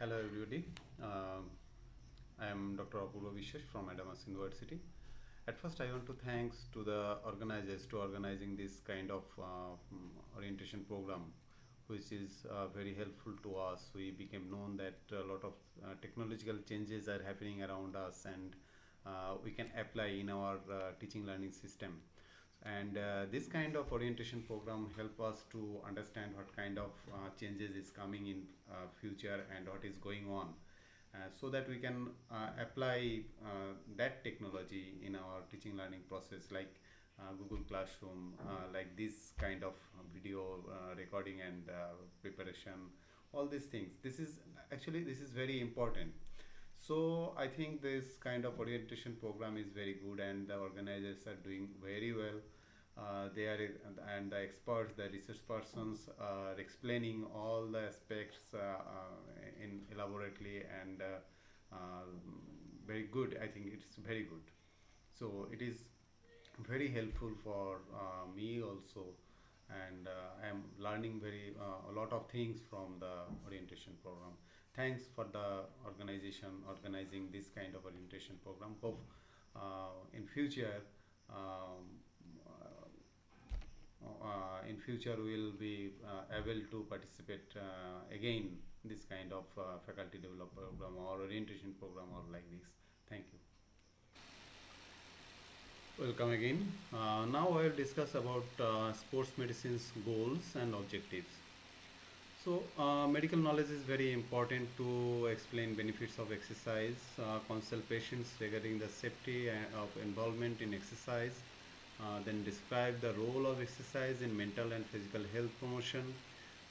Hello everybody. I am Dr. Apurva Vishwesh from Adamas University. At first, I want to thanks to the organizers to organizing this kind of orientation program, which is very helpful to us. We became known that a lot of technological changes are happening around us, and we can apply in our teaching learning system. And this kind of orientation program help us to understand what kind of changes is coming in future and what is going on, so that we can apply that technology in our teaching learning process, like Google Classroom, like this kind of video recording and preparation, all these things. This is very important. So I think this kind of orientation program is very good, and the organizers are doing very well. They are and the experts, the research persons are explaining all the aspects in elaborately and uh, very good. I think it's very good. So it is very helpful for me also, and I am learning very a lot of things from the orientation program. Thanks for the organization organizing this kind of orientation program. Hope in future um, in future we will be able to participate again this kind of faculty develop program or orientation program or like this. Thank you. Welcome again. Now I will discuss about sports medicine's goals and objectives. So, medical knowledge is very important to explain benefits of exercise, counsel patients regarding the safety of involvement in exercise, then describe the role of exercise in mental and physical health promotion,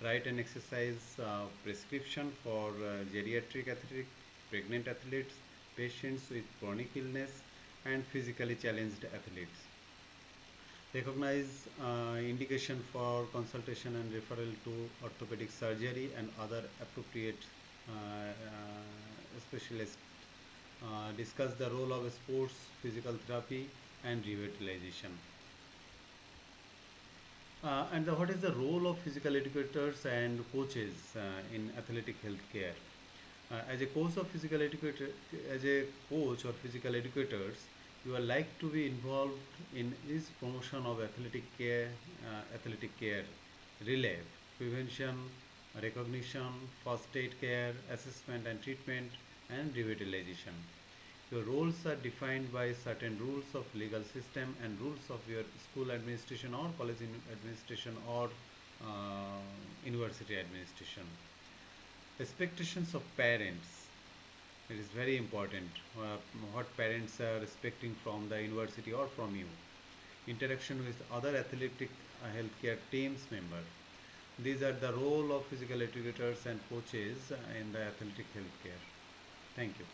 write an exercise prescription for geriatric athletes, pregnant athletes, patients with chronic illness, and physically challenged athletes. Recognize indication for consultation and referral to orthopedic surgery and other appropriate specialists. Discuss the role of sports, physical therapy, and revitalization. What is the role of physical educators and coaches in athletic healthcare? As a coach of physical educator, as a coach or physical educators, you are like to be involved in this promotion of athletic care, relay, prevention, recognition, first aid care, assessment and treatment, and revitalization. Your roles are defined by certain rules of legal system and rules of your school administration or college administration or university administration. Expectations of parents. It is very important what parents are expecting from the university or from you. Interaction with other athletic healthcare teams member. These are the role of physical educators and coaches in the athletic healthcare. Thank you.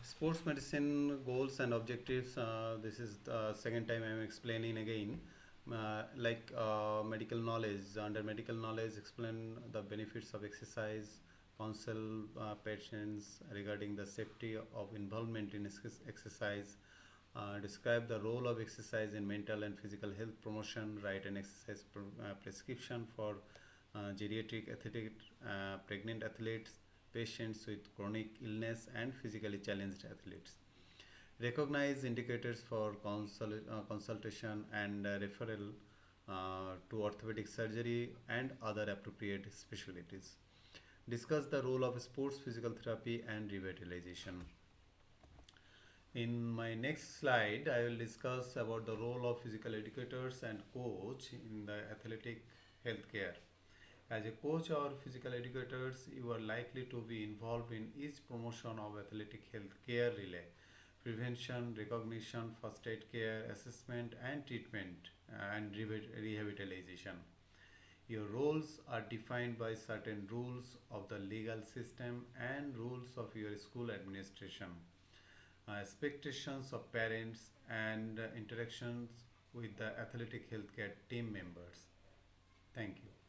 Sports medicine goals and objectives. This is the second time I am explaining again. Medical knowledge. Under medical knowledge, explain the benefits of exercise, counsel patients regarding the safety of involvement in exercise, describe the role of exercise in mental and physical health promotion, write an exercise prescription for geriatric athlete, pregnant athletes, patients with chronic illness, and physically challenged athletes. Recognize indicators for consultation and referral to orthopedic surgery and other appropriate specialties. Discuss the role of sports physical therapy and revitalization. In my next slide, I will discuss about the role of physical educators and coach in the athletic healthcare. As a coach or physical educators, you are likely to be involved in each promotion of athletic health care relay, prevention, recognition, first aid care, assessment and treatment, and rehabilitation. Your roles are defined by certain rules of the legal system and rules of your school administration. Expectations of parents and interactions with the athletic healthcare team members. Thank you.